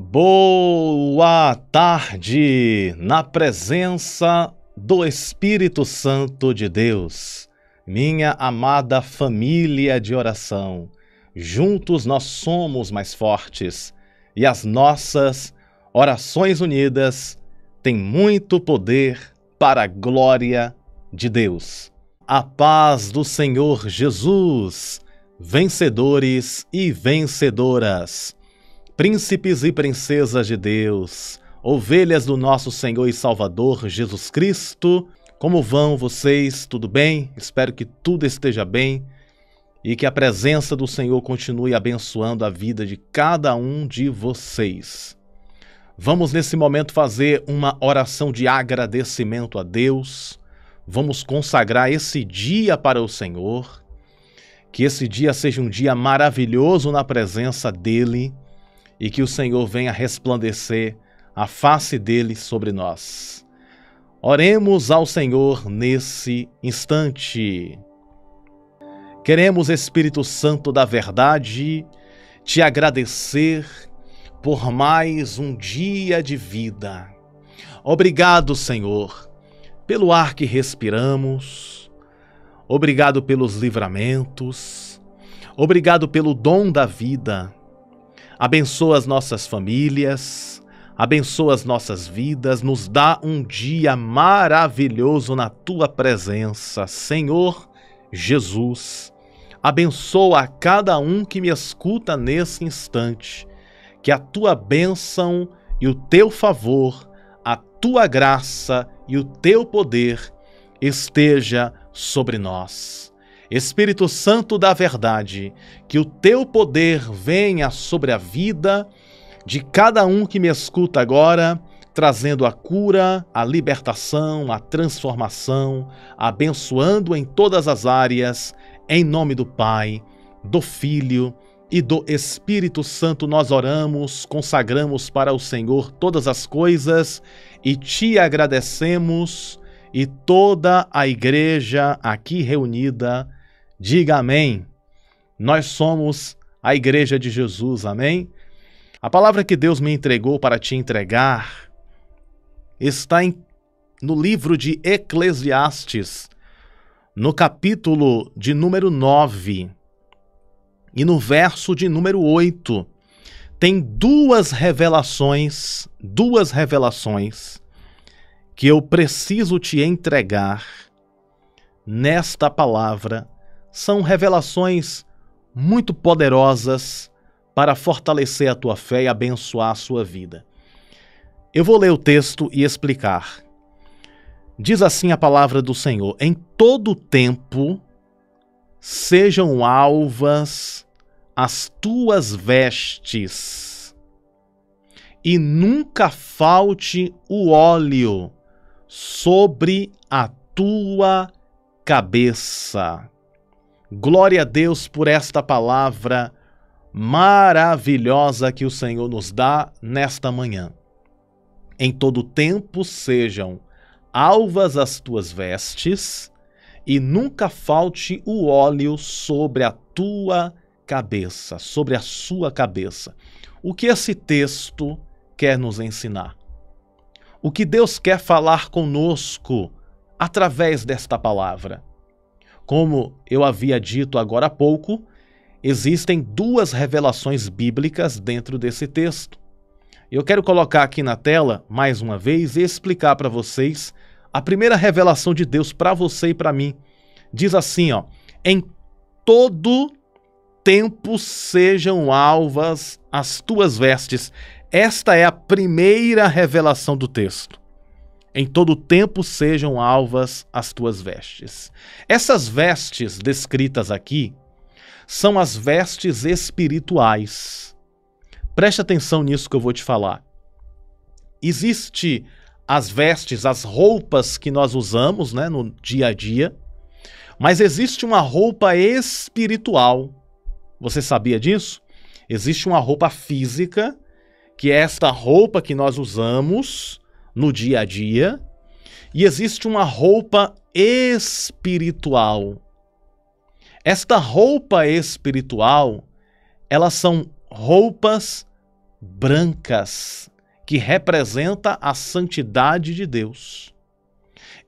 Boa tarde, na presença do Espírito Santo de Deus, minha amada família de oração. Juntos nós somos mais fortes e as nossas orações unidas têm muito poder para a glória de Deus. A paz do Senhor Jesus, vencedores e vencedoras. Príncipes e princesas de Deus, ovelhas do nosso Senhor e Salvador Jesus Cristo, como vão vocês? Tudo bem? Espero que tudo esteja bem e que a presença do Senhor continue abençoando a vida de cada um de vocês. Vamos nesse momento fazer uma oração de agradecimento a Deus. Vamos consagrar esse dia para o Senhor. Que esse dia seja um dia maravilhoso na presença dEle. E que o Senhor venha resplandecer a face dele sobre nós. Oremos ao Senhor nesse instante. Queremos, Espírito Santo da verdade, te agradecer por mais um dia de vida. Obrigado, Senhor, pelo ar que respiramos. Obrigado pelos livramentos. Obrigado pelo dom da vida. Abençoa as nossas famílias, abençoa as nossas vidas, nos dá um dia maravilhoso na Tua presença, Senhor Jesus. Abençoa a cada um que me escuta nesse instante, que a Tua bênção e o Teu favor, a Tua graça e o Teu poder esteja sobre nós. Espírito Santo da verdade, que o Teu poder venha sobre a vida de cada um que me escuta agora, trazendo a cura, a libertação, a transformação, abençoando em todas as áreas, em nome do Pai, do Filho e do Espírito Santo nós oramos, consagramos para o Senhor todas as coisas e Te agradecemos, e toda a igreja aqui reunida diga amém. Nós somos a Igreja de Jesus, amém? A palavra que Deus me entregou para te entregar está no livro de Eclesiastes, no capítulo de número 9 e no verso de número 8. Tem duas revelações que eu preciso te entregar nesta palavra. São revelações muito poderosas para fortalecer a tua fé e abençoar a sua vida. Eu vou ler o texto e explicar. Diz assim a palavra do Senhor: em todo tempo sejam alvas as tuas vestes, e nunca falte o óleo sobre a tua cabeça. Glória a Deus por esta palavra maravilhosa que o Senhor nos dá nesta manhã. Em todo tempo sejam alvas as tuas vestes e nunca falte o óleo sobre a tua cabeça, sobre a sua cabeça. O que esse texto quer nos ensinar? O que Deus quer falar conosco através desta palavra? Como eu havia dito agora há pouco, existem duas revelações bíblicas dentro desse texto. Eu quero colocar aqui na tela, mais uma vez, e explicar para vocês a primeira revelação de Deus para você e para mim. Diz assim, em todo tempo sejam alvas as tuas vestes. Esta é a primeira revelação do texto. Em todo tempo sejam alvas as tuas vestes. Essas vestes descritas aqui são as vestes espirituais. Preste atenção nisso que eu vou te falar. Existe as vestes, as roupas que nós usamos, no dia a dia, mas existe uma roupa espiritual. Você sabia disso? Existe uma roupa física, que é esta roupa que nós usamos no dia a dia, e existe uma roupa espiritual. Esta roupa espiritual, elas são roupas brancas, que representa a santidade de Deus.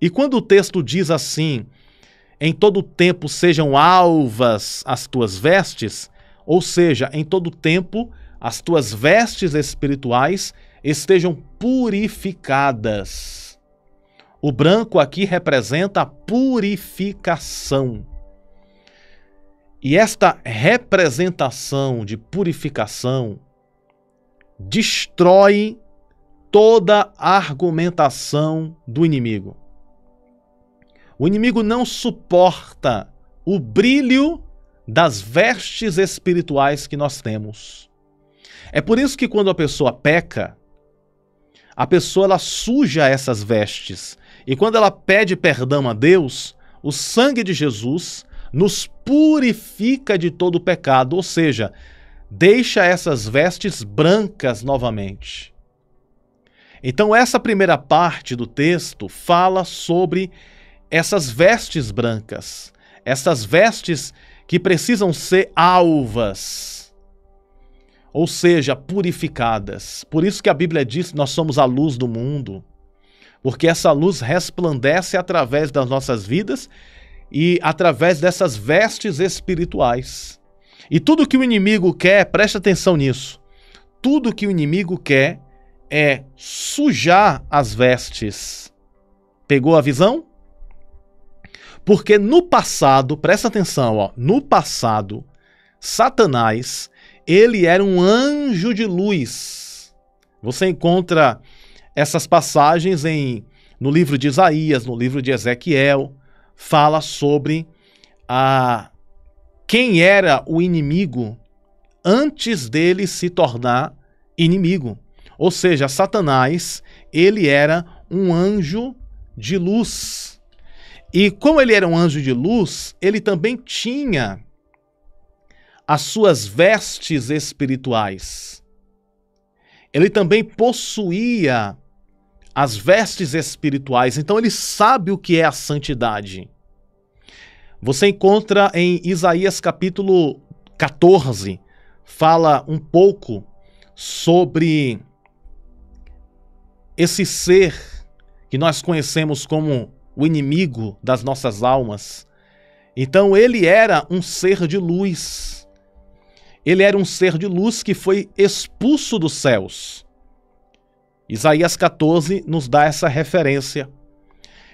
E quando o texto diz assim, em todo tempo sejam alvas as tuas vestes, ou seja, em todo tempo as tuas vestes espirituais estejam purificadas. O branco aqui representa a purificação. E esta representação de purificação destrói toda a argumentação do inimigo. O inimigo não suporta o brilho das vestes espirituais que nós temos. É por isso que quando a pessoa peca, a pessoa ela suja essas vestes. E quando ela pede perdão a Deus, o sangue de Jesus nos purifica de todo o pecado, ou seja, deixa essas vestes brancas novamente. Então essa primeira parte do texto fala sobre essas vestes brancas, essas vestes que precisam ser alvas, ou seja, purificadas. Por isso que a Bíblia diz que nós somos a luz do mundo, porque essa luz resplandece através das nossas vidas e através dessas vestes espirituais. E tudo que o inimigo quer, preste atenção nisso, tudo que o inimigo quer é sujar as vestes. Pegou a visão? Porque no passado, presta atenção, ó, no passado, Satanás, ele era um anjo de luz. Você encontra essas passagens no livro de Isaías, no livro de Ezequiel, fala sobre quem era o inimigo antes dele se tornar inimigo. Ou seja, Satanás, ele era um anjo de luz. E como ele era um anjo de luz, ele também tinha as suas vestes espirituais. Ele também possuía as vestes espirituais, então ele sabe o que é a santidade. Você encontra em Isaías capítulo 14, fala um pouco sobre esse ser que nós conhecemos como o inimigo das nossas almas. Então ele era um ser de luz. Ele era um ser de luz que foi expulso dos céus. Isaías 14 nos dá essa referência.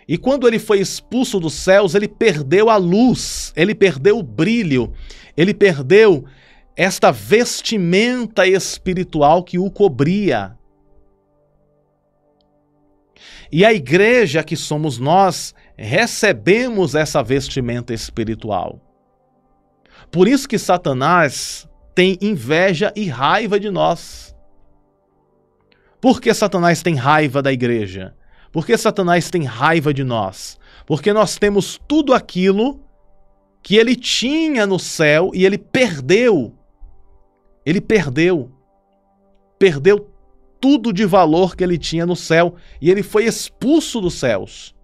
E quando ele foi expulso dos céus, ele perdeu a luz, ele perdeu o brilho, ele perdeu esta vestimenta espiritual que o cobria. E a igreja que somos nós, recebemos essa vestimenta espiritual. Por isso que Satanás tem inveja e raiva de nós. Por que Satanás tem raiva da igreja? Por que Satanás tem raiva de nós? Porque nós temos tudo aquilo que ele tinha no céu e ele perdeu. Ele perdeu. Perdeu tudo de valor que ele tinha no céu e ele foi expulso dos céus.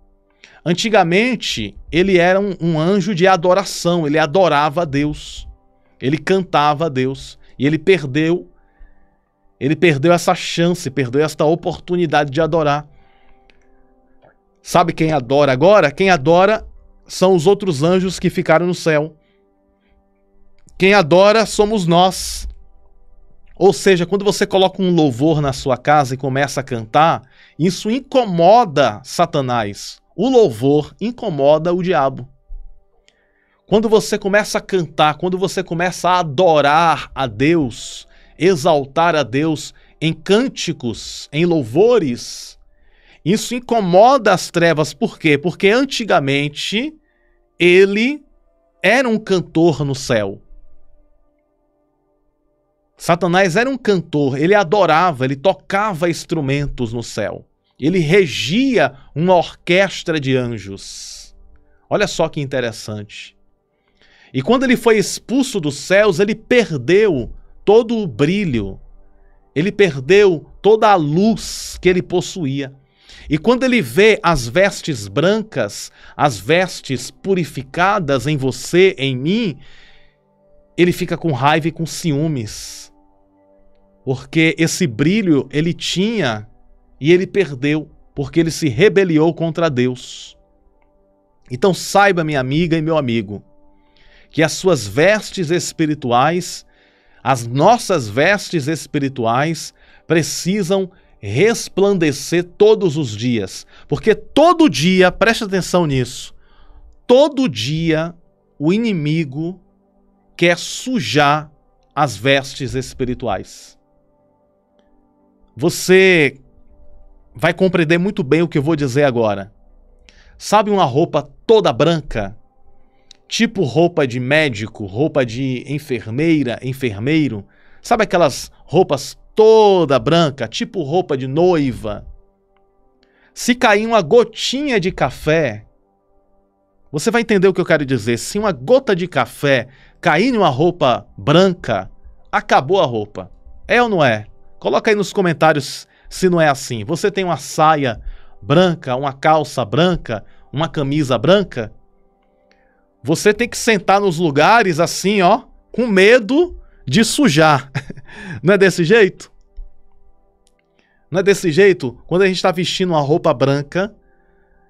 Antigamente, ele era um anjo de adoração, ele adorava a Deus, ele cantava a Deus e ele perdeu essa chance, perdeu essa oportunidade de adorar. Sabe quem adora agora? Quem adora são os outros anjos que ficaram no céu. Quem adora somos nós. Ou seja, quando você coloca um louvor na sua casa e começa a cantar, isso incomoda Satanás. O louvor incomoda o diabo. Quando você começa a cantar, quando você começa a adorar a Deus, exaltar a Deus em cânticos, em louvores, isso incomoda as trevas. Por quê? Porque antigamente ele era um cantor no céu. Satanás era um cantor, ele adorava, ele tocava instrumentos no céu. Ele regia uma orquestra de anjos. Olha só que interessante. E quando ele foi expulso dos céus, ele perdeu todo o brilho. Ele perdeu toda a luz que ele possuía. E quando ele vê as vestes brancas, as vestes purificadas em você, em mim, ele fica com raiva e com ciúmes. Porque esse brilho ele tinha e ele perdeu, porque ele se rebeliou contra Deus. Então saiba, minha amiga e meu amigo, que as suas vestes espirituais, as nossas vestes espirituais, precisam resplandecer todos os dias. Porque todo dia, preste atenção nisso, todo dia o inimigo quer sujar as vestes espirituais. Você vai compreender muito bem o que eu vou dizer agora. Sabe uma roupa toda branca? Tipo roupa de médico, roupa de enfermeira, enfermeiro. Sabe aquelas roupas toda branca, tipo roupa de noiva? Se cair uma gotinha de café, você vai entender o que eu quero dizer. Se uma gota de café cair em uma roupa branca, acabou a roupa. É ou não é? Coloca aí nos comentários se não é assim. Você tem uma saia branca, uma calça branca, uma camisa branca? Você tem que sentar nos lugares assim, ó, com medo de sujar. Não é desse jeito? Não é desse jeito? Quando a gente está vestindo uma roupa branca,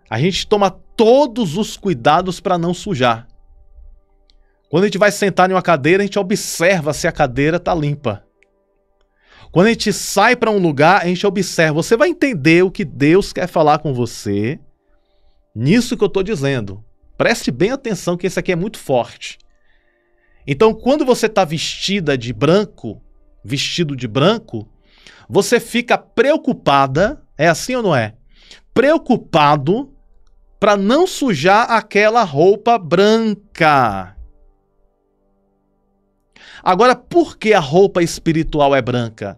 a gente toma todos os cuidados para não sujar. Quando a gente vai sentar em uma cadeira, a gente observa se a cadeira está limpa. Quando a gente sai para um lugar, a gente observa. Você vai entender o que Deus quer falar com você nisso que eu estou dizendo. Preste bem atenção que esse aqui é muito forte. Então, quando você está vestido de branco, você fica preocupada, é assim ou não é? Preocupado para não sujar aquela roupa branca. Agora, por que a roupa espiritual é branca?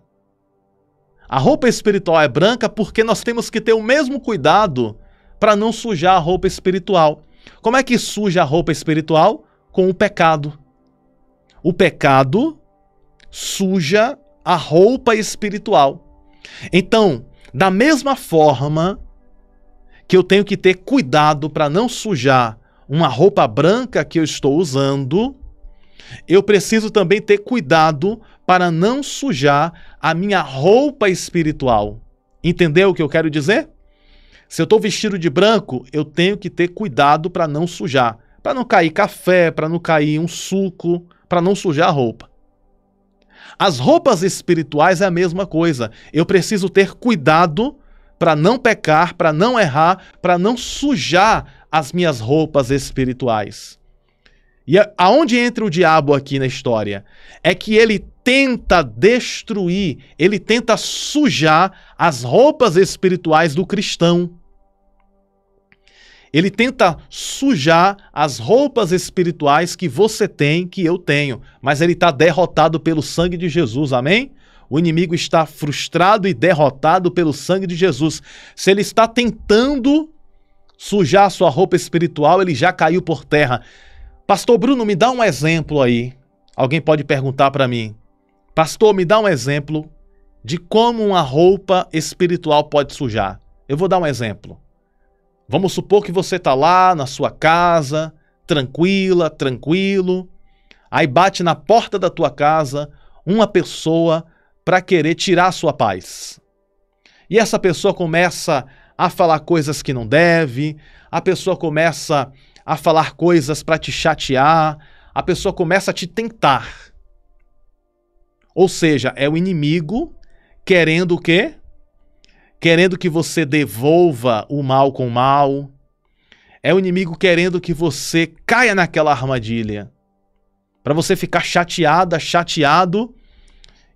A roupa espiritual é branca porque nós temos que ter o mesmo cuidado para não sujar a roupa espiritual. Como é que suja a roupa espiritual? Com o pecado. O pecado suja a roupa espiritual. Então, da mesma forma que eu tenho que ter cuidado para não sujar uma roupa branca que eu estou usando, eu preciso também ter cuidado para não sujar a minha roupa espiritual. Entendeu o que eu quero dizer? Se eu estou vestido de branco, eu tenho que ter cuidado para não sujar. Para não cair café, para não cair um suco, para não sujar a roupa. As roupas espirituais é a mesma coisa. Eu preciso ter cuidado para não pecar, para não errar, para não sujar as minhas roupas espirituais. E aonde entra o diabo aqui na história? É que ele tenta destruir, ele tenta sujar as roupas espirituais do cristão. Ele tenta sujar as roupas espirituais que você tem, que eu tenho. Mas ele está derrotado pelo sangue de Jesus, amém? O inimigo está frustrado e derrotado pelo sangue de Jesus. Se ele está tentando sujar a sua roupa espiritual, ele já caiu por terra. Pastor Bruno, me dá um exemplo aí. Alguém pode perguntar para mim. Pastor, me dá um exemplo de como uma roupa espiritual pode sujar. Eu vou dar um exemplo. Vamos supor que você está lá na sua casa, tranquila, tranquilo. Aí bate na porta da tua casa uma pessoa para querer tirar a sua paz. E essa pessoa começa a falar coisas que não deve, a pessoa começa a falar coisas para te chatear, a pessoa começa a te tentar. Ou seja, é o inimigo querendo o quê? Querendo que você devolva o mal com o mal. É o inimigo querendo que você caia naquela armadilha. Para você ficar chateada, chateado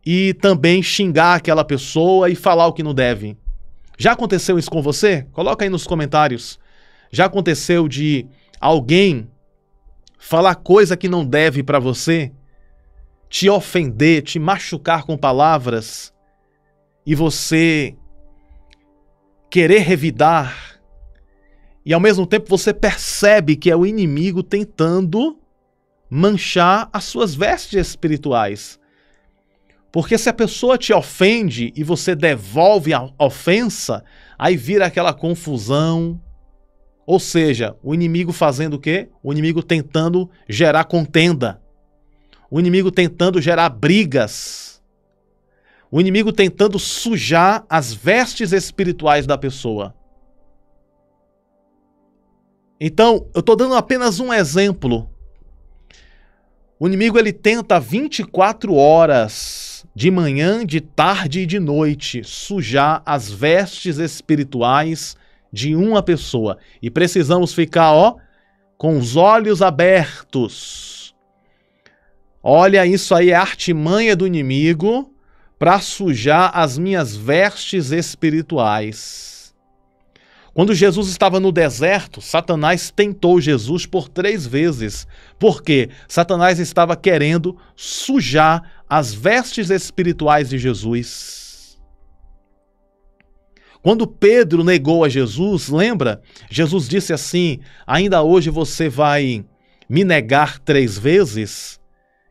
e também xingar aquela pessoa e falar o que não deve. Já aconteceu isso com você? Coloca aí nos comentários. Já aconteceu de alguém falar coisa que não deve para você? Te ofender, te machucar com palavras e você querer revidar e ao mesmo tempo você percebe que é o inimigo tentando manchar as suas vestes espirituais. Porque se a pessoa te ofende e você devolve a ofensa, aí vira aquela confusão. Ou seja, o inimigo fazendo o quê? O inimigo tentando gerar contenda. O inimigo tentando gerar brigas. O inimigo tentando sujar as vestes espirituais da pessoa. Então, eu estou dando apenas um exemplo. O inimigo ele tenta 24 horas, de manhã, de tarde e de noite, sujar as vestes espirituais de uma pessoa. E precisamos ficar, com os olhos abertos. Olha, isso aí é artimanha do inimigo para sujar as minhas vestes espirituais. Quando Jesus estava no deserto, Satanás tentou Jesus por 3 vezes. Por quê? Satanás estava querendo sujar as vestes espirituais de Jesus. Quando Pedro negou a Jesus, lembra? Jesus disse assim: ainda hoje você vai me negar 3 vezes?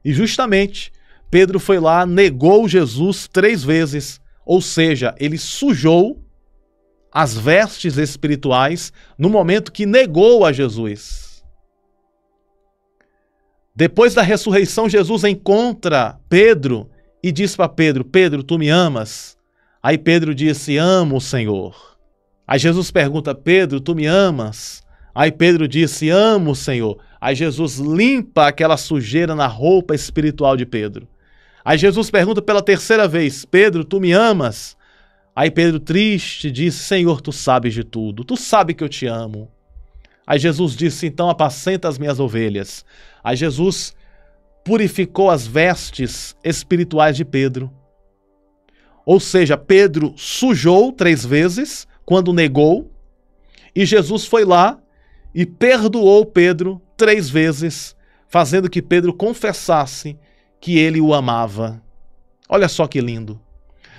E justamente, Pedro foi lá, negou Jesus 3 vezes. Ou seja, ele sujou as vestes espirituais no momento que negou a Jesus. Depois da ressurreição, Jesus encontra Pedro e diz para Pedro: Pedro, tu me amas? Aí Pedro disse: amo, Senhor. Aí Jesus pergunta: Pedro, tu me amas? Aí Pedro disse: amo, Senhor. Aí Jesus limpa aquela sujeira na roupa espiritual de Pedro. Aí Jesus pergunta pela 3ª vez: Pedro, tu me amas? Aí Pedro, triste, disse: Senhor, tu sabes de tudo, tu sabes que eu te amo. Aí Jesus disse: então apacenta as minhas ovelhas. Aí Jesus purificou as vestes espirituais de Pedro. Ou seja, Pedro sujou 3 vezes quando negou, e Jesus foi lá e perdoou Pedro 3 vezes, fazendo que Pedro confessasse que ele o amava. Olha só que lindo.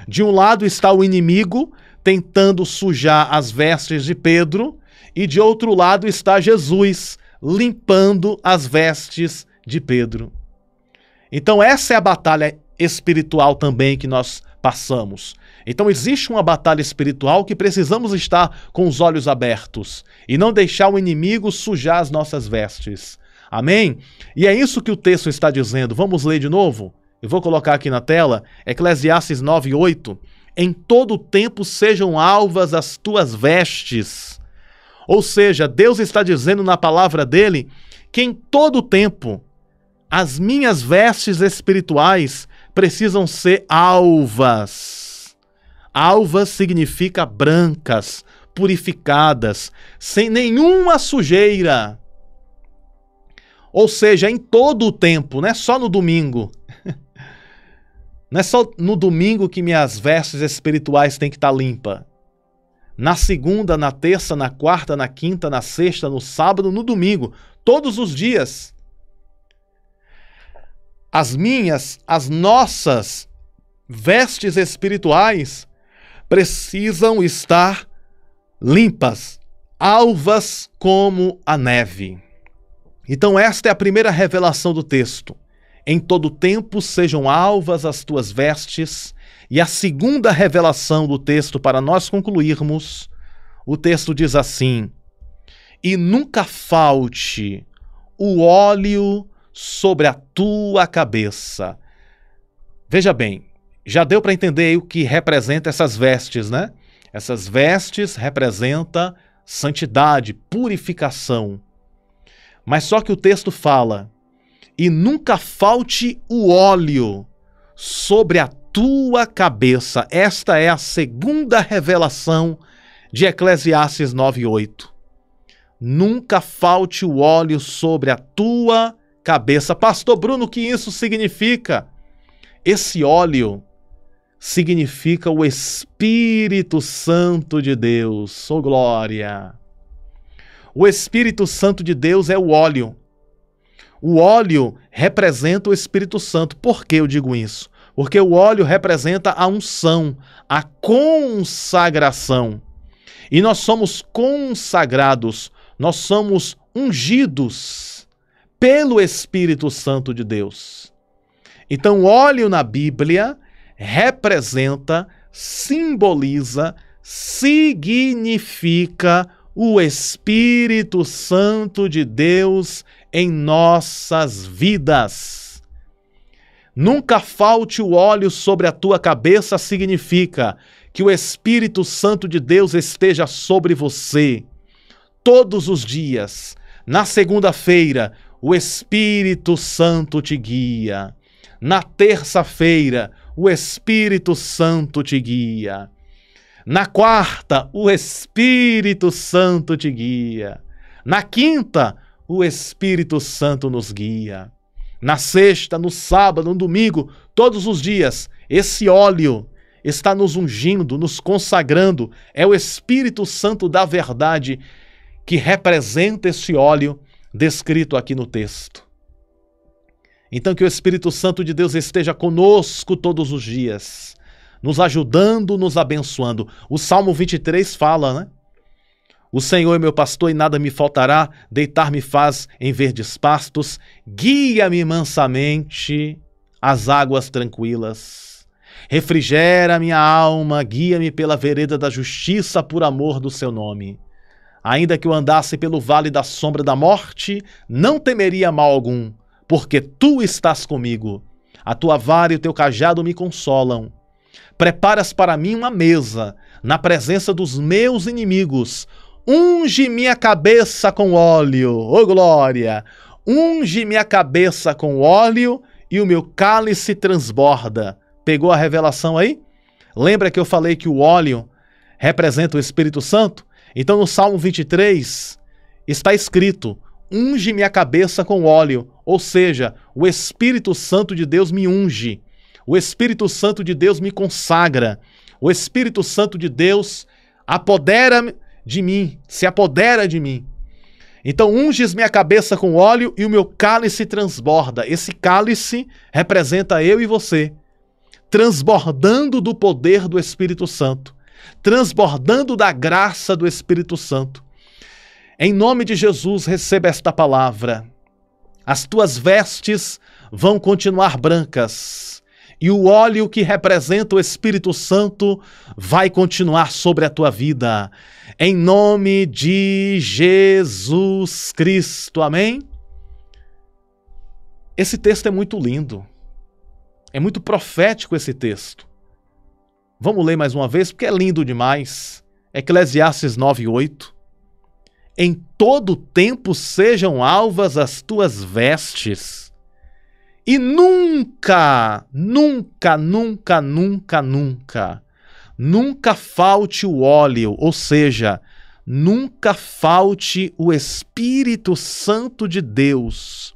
De um lado está o inimigo tentando sujar as vestes de Pedro, e de outro lado está Jesus limpando as vestes de Pedro. Então essa é a batalha espiritual também que nós passamos. Então existe uma batalha espiritual que precisamos estar com os olhos abertos e não deixar o inimigo sujar as nossas vestes. Amém? E é isso que o texto está dizendo. Vamos ler de novo? Eu vou colocar aqui na tela, Eclesiastes 9:8. Em todo tempo sejam alvas as tuas vestes. Ou seja, Deus está dizendo na palavra dele que em todo tempo as minhas vestes espirituais precisam ser alvas. Alvas significa brancas, purificadas, sem nenhuma sujeira. Ou seja, em todo o tempo, não é só no domingo. Não é só no domingo que minhas vestes espirituais têm que estar limpas. Na segunda, na terça, na quarta, na quinta, na sexta, no sábado, no domingo. Todos os dias. As nossas vestes espirituais precisam estar limpas, alvas como a neve. Então esta é a primeira revelação do texto. Em todo tempo sejam alvas as tuas vestes. E a segunda revelação do texto, para nós concluirmos, o texto diz assim: e nunca falte o óleo sobre a tua cabeça. Veja bem, já deu para entender aí o que representa essas vestes, né? Essas vestes representam santidade, purificação. Mas só que o texto fala: e nunca falte o óleo sobre a tua cabeça. Esta é a segunda revelação de Eclesiastes 9:8. Nunca falte o óleo sobre a tua cabeça. Pastor Bruno, o que isso significa? Esse óleo significa o Espírito Santo de Deus. Oh, glória! O Espírito Santo de Deus é o óleo. O óleo representa o Espírito Santo. Por que eu digo isso? Porque o óleo representa a unção, a consagração. E nós somos consagrados, nós somos ungidos pelo Espírito Santo de Deus. Então, o óleo na Bíblia representa, simboliza, significa o Espírito Santo de Deus em nossas vidas. Nunca falte o óleo sobre a tua cabeça significa que o Espírito Santo de Deus esteja sobre você todos os dias. Na segunda-feira, o Espírito Santo te guia. Na terça-feira, o Espírito Santo te guia. Na quarta, o Espírito Santo te guia. Na quinta, o Espírito Santo nos guia. Na sexta, no sábado, no domingo, todos os dias, esse óleo está nos ungindo, nos consagrando. É o Espírito Santo da verdade que representa esse óleo descrito aqui no texto. Então que o Espírito Santo de Deus esteja conosco todos os dias, nos ajudando, nos abençoando. O Salmo 23 fala, né? O Senhor é meu pastor e nada me faltará, deitar-me faz em verdes pastos, guia-me mansamente às águas tranquilas. Refrigera minha alma, guia-me pela vereda da justiça por amor do seu nome. Ainda que eu andasse pelo vale da sombra da morte, não temeria mal algum, porque tu estás comigo. A tua vara e o teu cajado me consolam. Preparas para mim uma mesa, na presença dos meus inimigos. Unge minha cabeça com óleo, ô glória! Unge minha cabeça com óleo e o meu cálice transborda. Pegou a revelação aí? Lembra que eu falei que o óleo representa o Espírito Santo? Então no Salmo 23 está escrito, unge minha cabeça com óleo, ou seja, o Espírito Santo de Deus me unge, o Espírito Santo de Deus me consagra, o Espírito Santo de Deus apodera de mim, se apodera de mim. Então unges minha cabeça com óleo e o meu cálice transborda. Esse cálice representa eu e você, transbordando do poder do Espírito Santo, transbordando da graça do Espírito Santo. Em nome de Jesus, receba esta palavra. As tuas vestes vão continuar brancas e o óleo que representa o Espírito Santo vai continuar sobre a tua vida. Em nome de Jesus Cristo. Amém? Esse texto é muito lindo. É muito profético esse texto. Vamos ler mais uma vez, porque é lindo demais. Eclesiastes 9:8. Em todo tempo sejam alvas as tuas vestes, e nunca, nunca, nunca, nunca, nunca, nunca falte o óleo, ou seja, nunca falte o Espírito Santo de Deus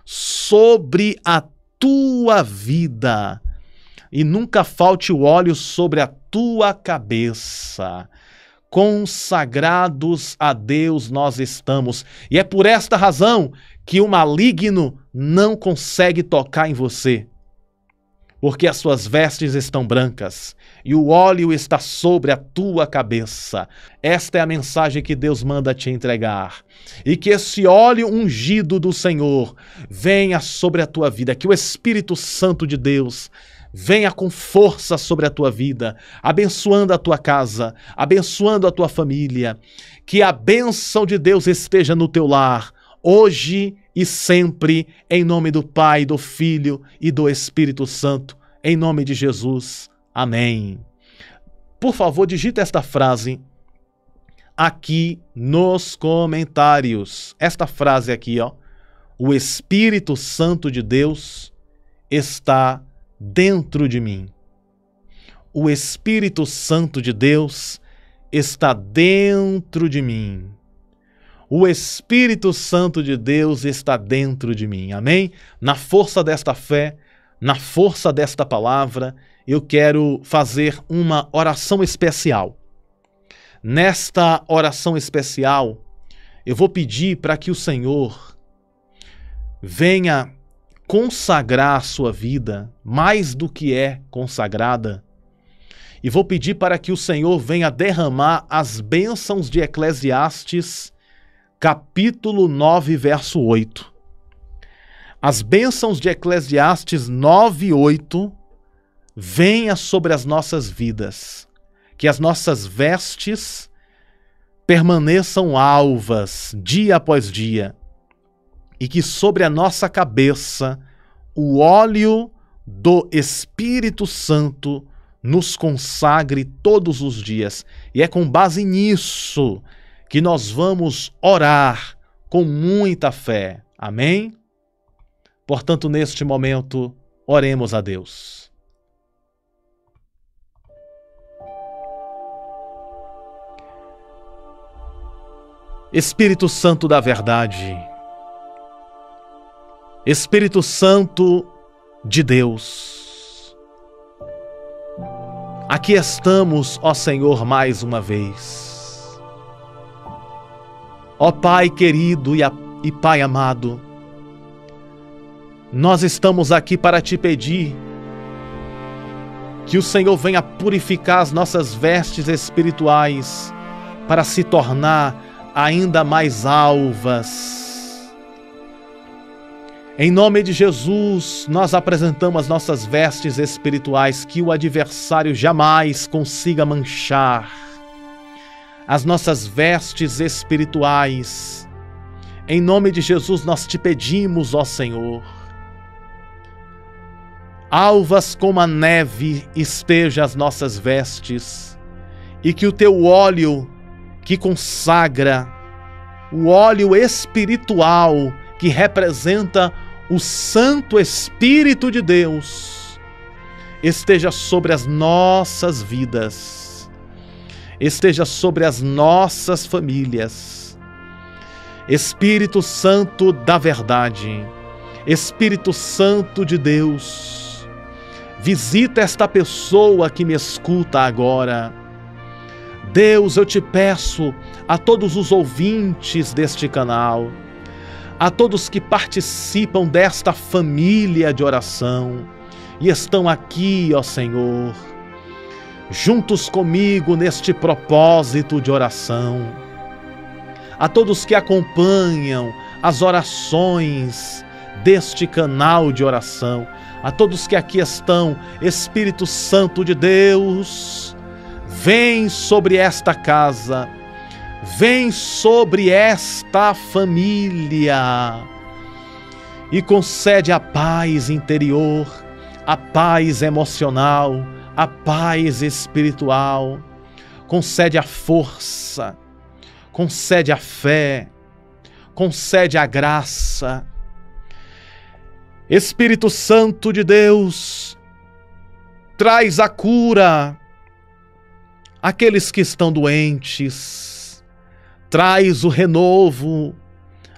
sobre a tua vida. E nunca falte o óleo sobre a tua cabeça. Consagrados a Deus nós estamos. E é por esta razão que o maligno não consegue tocar em você. Porque as suas vestes estão brancas e o óleo está sobre a tua cabeça. Esta é a mensagem que Deus manda te entregar. E que esse óleo ungido do Senhor venha sobre a tua vida. Que o Espírito Santo de Deus venha com força sobre a tua vida, abençoando a tua casa, abençoando a tua família. Que a bênção de Deus esteja no teu lar, hoje e sempre, em nome do Pai, do Filho e do Espírito Santo, em nome de Jesus. Amém. Por favor, digita esta frase aqui nos comentários. Esta frase aqui, ó. O Espírito Santo de Deus está dentro de mim. O Espírito Santo de Deus está dentro de mim. O Espírito Santo de Deus está dentro de mim. Amém? Na força desta fé, na força desta palavra, eu quero fazer uma oração especial. Nesta oração especial, eu vou pedir para que o Senhor venha consagrar a sua vida mais do que é consagrada. E vou pedir para que o Senhor venha derramar as bênçãos de Eclesiastes, capítulo 9, verso 8. As bênçãos de Eclesiastes 9:8 venha sobre as nossas vidas. Que as nossas vestes permaneçam alvas dia após dia. E que sobre a nossa cabeça o óleo do Espírito Santo nos consagre todos os dias. E é com base nisso que nós vamos orar com muita fé. Amém? Portanto, neste momento, oremos a Deus. Espírito Santo da verdade, Espírito Santo de Deus, aqui estamos, ó Senhor, mais uma vez. Ó Pai querido e Pai amado, nós estamos aqui para te pedir que o Senhor venha purificar as nossas vestes espirituais para se tornar ainda mais alvas. Em nome de Jesus, nós apresentamos as nossas vestes espirituais, que o adversário jamais consiga manchar. As nossas vestes espirituais. Em nome de Jesus, nós te pedimos, ó Senhor, alvas como a neve esteja as nossas vestes, e que o teu óleo que consagra, o óleo espiritual que representa o Santo Espírito de Deus, esteja sobre as nossas vidas, esteja sobre as nossas famílias. Espírito Santo da verdade, Espírito Santo de Deus, visita esta pessoa que me escuta agora. Deus, eu te peço a todos os ouvintes deste canal, a todos que participam desta família de oração e estão aqui, ó Senhor, juntos comigo neste propósito de oração, a todos que acompanham as orações deste canal de oração, a todos que aqui estão, Espírito Santo de Deus, vem sobre esta casa, vem sobre esta família e concede a paz interior, a paz emocional, a paz espiritual, concede a força, concede a fé, concede a graça. Espírito Santo de Deus, traz a cura àqueles que estão doentes, traz o renovo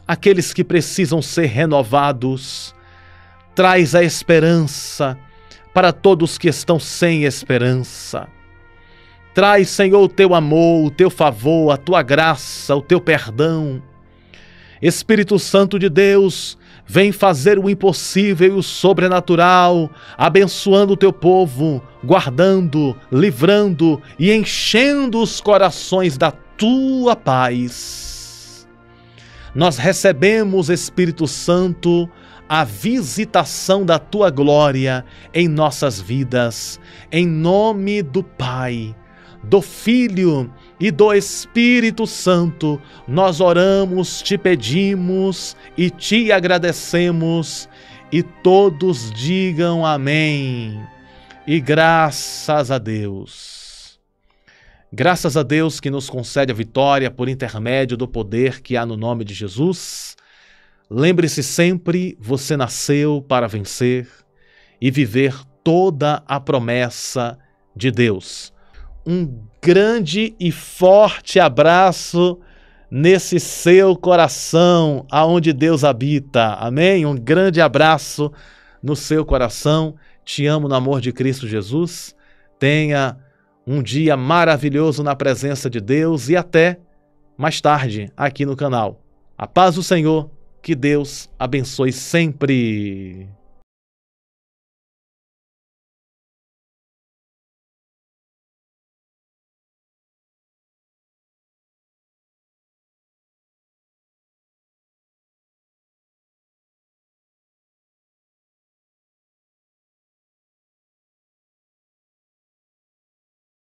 àqueles que precisam ser renovados, traz a esperança para todos que estão sem esperança. Traz, Senhor, o teu amor, o teu favor, a tua graça, o teu perdão. Espírito Santo de Deus, vem fazer o impossível e o sobrenatural, abençoando o teu povo, guardando, livrando e enchendo os corações da tua paz. Nós recebemos, Espírito Santo, a visitação da tua glória em nossas vidas, em nome do Pai, do Filho e do Espírito Santo, nós oramos, te pedimos e te agradecemos, e todos digam amém. E graças a Deus. Graças a Deus que nos concede a vitória por intermédio do poder que há no nome de Jesus. Lembre-se sempre, você nasceu para vencer e viver toda a promessa de Deus. Um grande e forte abraço nesse seu coração, aonde Deus habita. Amém? Um grande abraço no seu coração. Te amo no amor de Cristo Jesus. Tenha um dia maravilhoso na presença de Deus e até mais tarde aqui no canal. A paz do Senhor, que Deus abençoe sempre.